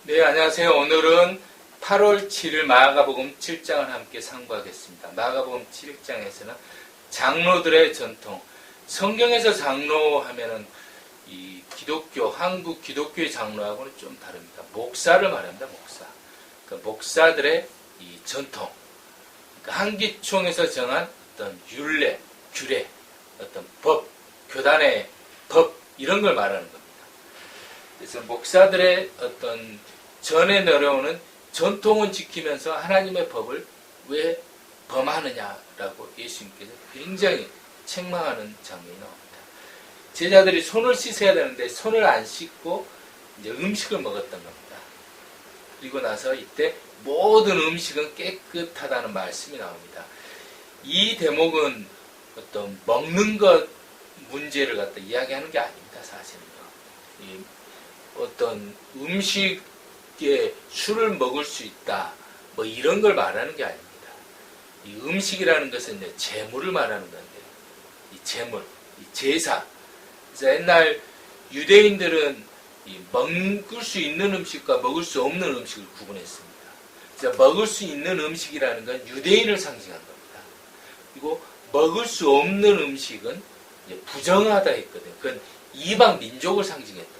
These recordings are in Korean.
네, 안녕하세요. 오늘은 8월 7일 마가복음 7장을 함께 상고하겠습니다. 마가복음 7장에서는 장로들의 전통, 성경에서 장로 하면은 이 기독교, 한국 기독교의 장로하고는 좀 다릅니다. 목사를 말합니다. 목사. 그러니까 목사들의 이 전통, 그러니까 한기총에서 정한 어떤 율례, 규례, 어떤 법, 교단의 법 이런 걸 말하는 겁니다. 그래서 목사들의 어떤 전에 내려오는 전통은 지키면서 하나님의 법을 왜 범하느냐라고 예수님께서 굉장히 책망하는 장면이 나옵니다. 제자들이 손을 씻어야 되는데 손을 안 씻고 이제 음식을 먹었던 겁니다. 그리고 나서 이때 모든 음식은 깨끗하다는 말씀이 나옵니다. 이 대목은 어떤 먹는 것 문제를 갖다 이야기하는 게 아닙니다. 사실은요. 어떤 음식에 술을 먹을 수 있다, 뭐 이런 걸 말하는 게 아닙니다. 이 음식이라는 것은 이제 재물을 말하는 건데, 이 재물, 이 제사. 그래서 옛날 유대인들은 이 먹을 수 있는 음식과 먹을 수 없는 음식을 구분했습니다. 그래서 먹을 수 있는 음식이라는 건 유대인을 상징한 겁니다. 그리고 먹을 수 없는 음식은 이제 부정하다 했거든요. 그건 이방 민족을 상징했던 거예요.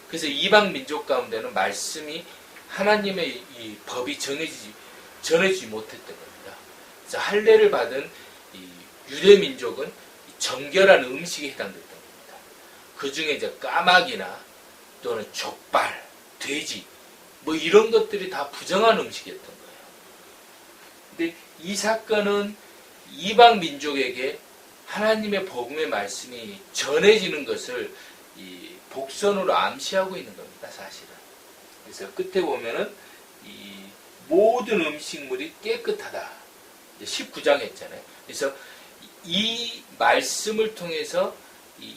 그래서 이방 민족 가운데는 말씀이 하나님의 이 법이 전해지지 못했던 겁니다. 그래서 할례를 받은 이 유대 민족은 정결한 음식에 해당됐던 겁니다. 그 중에 이제 까마귀나 또는 족발, 돼지 뭐 이런 것들이 다 부정한 음식이었던 거예요. 근데 이 사건은 이방 민족에게 하나님의 복음의 말씀이 전해지는 것을 이 복선으로 암시하고 있는 겁니다, 사실은. 그래서 끝에 보면은 이 모든 음식물이 깨끗하다. 19장 했잖아요. 그래서 이 말씀을 통해서 이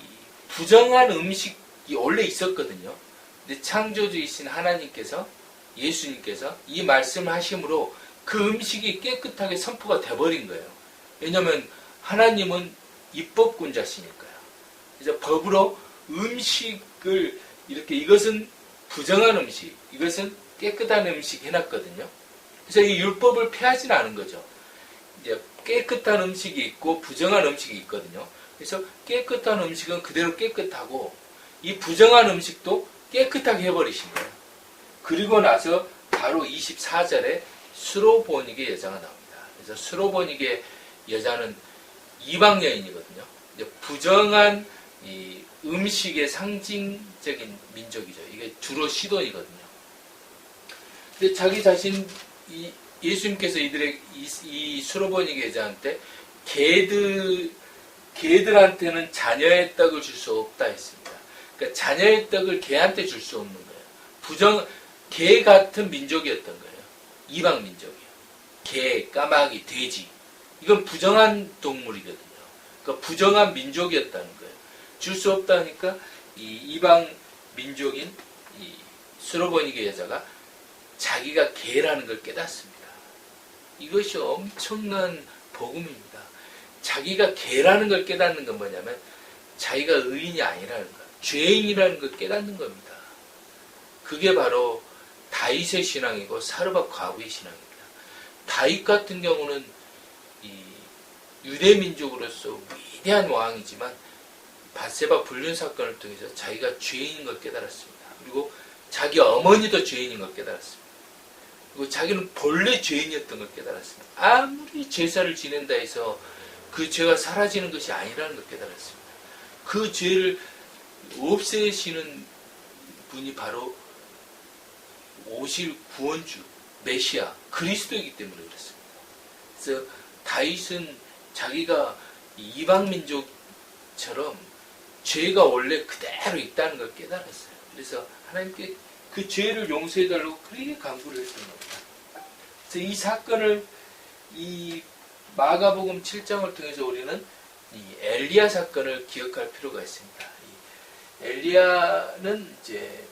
부정한 음식이 원래 있었거든요. 근데 창조주이신 하나님께서, 예수님께서 이 말씀을 하심으로 그 음식이 깨끗하게 선포가 돼버린 거예요. 왜냐하면 하나님은 입법군자시니까요. 그래서 법으로 음식을 이렇게 이것은 부정한 음식, 이것은 깨끗한 음식 해놨거든요. 그래서 이 율법을 폐하지는 않은 거죠. 이제 깨끗한 음식이 있고 부정한 음식이 있거든요. 그래서 깨끗한 음식은 그대로 깨끗하고 이 부정한 음식도 깨끗하게 해버리신 거예요. 그리고 나서 바로 24절에 수로보니게 여자가 나옵니다. 그래서 수로보니게 여자는 이방 여인이거든요. 이제 부정한 이 음식의 상징적인 민족이죠. 이게 주로 시돈이거든요. 근데 자기 자신, 예수님께서 이 수로보니게 여자한테 개들한테는 자녀의 떡을 줄 수 없다 했습니다. 그러니까 자녀의 떡을 개한테 줄 수 없는 거예요. 개 같은 민족이었던 거예요. 이방 민족이요. 개, 까마귀, 돼지. 이건 부정한 동물이거든요. 그러니까 부정한 민족이었다는 거예요. 줄 수 없다니까 이 이방 민족인 이 수로보니게 여자가 자기가 개라는 걸 깨닫습니다. 이것이 엄청난 복음입니다. 자기가 개라는 걸 깨닫는 건 뭐냐면 자기가 의인이 아니라는 것, 죄인이라는 걸 깨닫는 겁니다. 그게 바로 다윗의 신앙이고 사르밧 과부의 신앙입니다. 다윗 같은 경우는 이 유대 민족으로서 위대한 왕이지만 밧세바 불륜 사건을 통해서 자기가 죄인인 걸 깨달았습니다. 그리고 자기 어머니도 죄인인 걸 깨달았습니다. 그리고 자기는 본래 죄인이었던 걸 깨달았습니다. 아무리 제사를 지낸다 해서 그 죄가 사라지는 것이 아니라는 걸 깨달았습니다. 그 죄를 없애시는 분이 바로 오실 구원주, 메시아, 그리스도이기 때문에 그렇습니다. 그래서 다윗은 자기가 이방 민족처럼 죄가 원래 그대로 있다는 걸 깨달았어요. 그래서 하나님께 그 죄를 용서해달라고 그렇게 간구를 했던 겁니다. 그래서 이 사건을 이 마가복음 7장을 통해서 우리는 이 엘리야 사건을 기억할 필요가 있습니다. 엘리야는 이제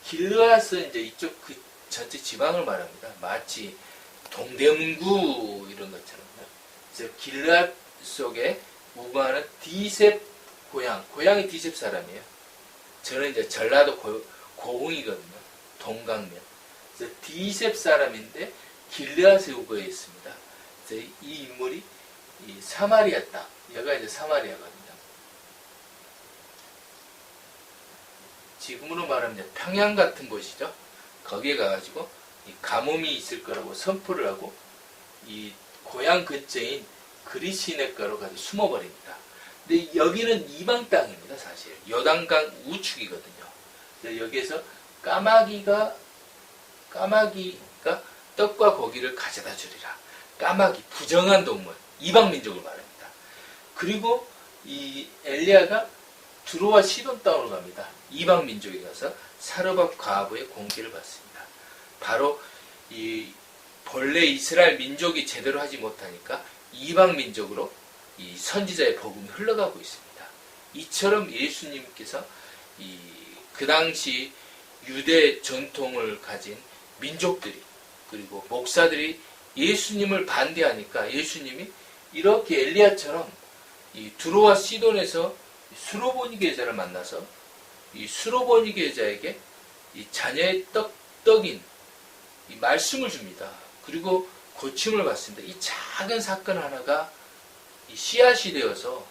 길르앗은 이제 이쪽 그 전체 지방을 말합니다. 마치 동대문구 이런 것처럼. 그래서 길르앗 속에 우거하는 디셉 고향이 디셉 사람이에요. 저는 이제 전라도 고흥이거든요. 동강면. 그래서 디셉 사람인데 길르앗에 우거했습니다. 그래서 이 인물이 이 사마리아 땅, 여기가 이제 사마리아거든요. 지금으로 말하면 평양 같은 곳이죠. 거기에 가가지고 이 가뭄이 있을 거라고 선포를 하고 이 고향 근처인 그리시네가로 가서 숨어버립니다. 근데 여기는 이방 땅입니다. 사실 요단강 우측이거든요. 그래서 여기에서 까마귀가 떡과 고기를 가져다 주리라. 까마귀, 부정한 동물, 이방 민족을 말합니다. 그리고 이 엘리야가 두로와 시돈 땅으로 갑니다. 이방 민족에 가서 사르밧 과부의 공개를 받습니다. 바로 이 본래 이스라엘 민족이 제대로 하지 못하니까 이방 민족으로 이 선지자의 복음이 흘러가고 있습니다. 이처럼 예수님께서 그 당시 유대 전통을 가진 민족들이 그리고 목사들이 예수님을 반대하니까 예수님이 이렇게 엘리야처럼 이 두로와 시돈에서 수로보니 계자를 만나서 이 수로보니 계자에게 이 자녀의 떡인 이 말씀을 줍니다. 그리고 고침을 받습니다. 이 작은 사건 하나가 이 씨앗이 되어서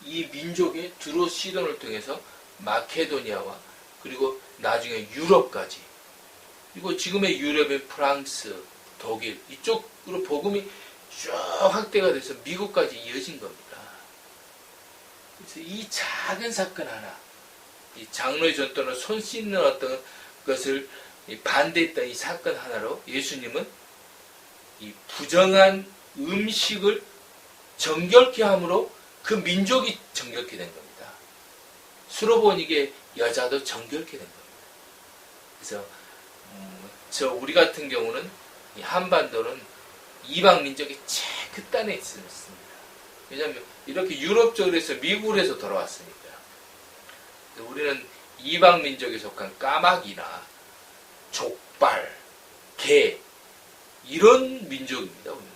이 민족의 두로 시돈을 통해서 마케도니아와 그리고 나중에 유럽까지 그리고 지금의 유럽의 프랑스, 독일 이쪽으로 복음이 쭉 확대가 돼서 미국까지 이어진 겁니다. 그래서 이 작은 사건 하나, 이 장로의 전통을 손 씻는 어떤 것을 반대했던 이 사건 하나로 예수님은 이 부정한 음식을 정결케 함으로 그 민족이 정결케 된 겁니다. 수로보니게 여자도 정결케 된 겁니다. 그래서 우리 같은 경우는 이 한반도는 이방 민족이 제일 끝단에 있습니다. 왜냐하면 이렇게 유럽 쪽으로 해서 미국으로 해서 돌아왔으니까. 우리는 이방 민족에 속한 까마귀나 족발, 개 이런 민족입니다. 우리는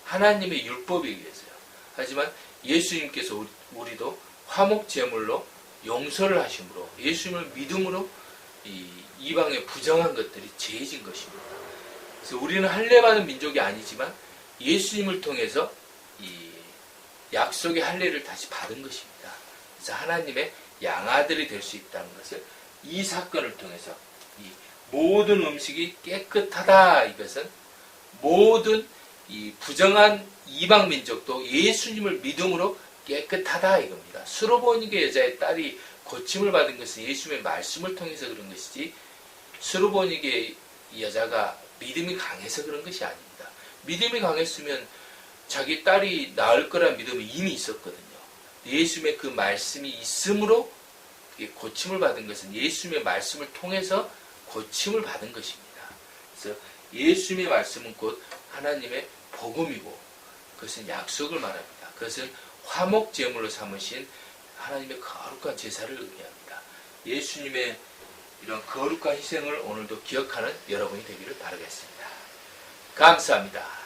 하나님의 율법에 의해서요. 하지만 예수님께서 우리도 화목 제물로 용서를 하심으로 예수님을 믿음으로 이 이방의 부정한 것들이 제해진 것입니다. 그래서 우리는 할례받은 민족이 아니지만 예수님을 통해서 이 약속의 할례를 다시 받은 것입니다. 그래서 하나님의 양아들이 될 수 있다는 것을 이 사건을 통해서 이 모든 음식이 깨끗하다 이것은 모든 이 부정한 이방 민족도 예수님을 믿음으로 깨끗하다 이겁니다. 수로보니게 여자의 딸이 고침을 받은 것은 예수님의 말씀을 통해서 그런 것이지 수로보니게 여자가 믿음이 강해서 그런 것이 아닙니다. 믿음이 강했으면 자기 딸이 나을 거란 믿음이 이미 있었거든요. 예수님의 그 말씀이 있으므로 고침을 받은 것은 예수님의 말씀을 통해서 고침을 받은 것입니다. 그래서 예수님의 말씀은 곧 하나님의 복음이고 그것은 약속을 말합니다. 그것은 화목 제물로 삼으신 하나님의 거룩한 제사를 의미합니다. 예수님의 이런 거룩한 희생을 오늘도 기억하는 여러분이 되기를 바라겠습니다. 감사합니다.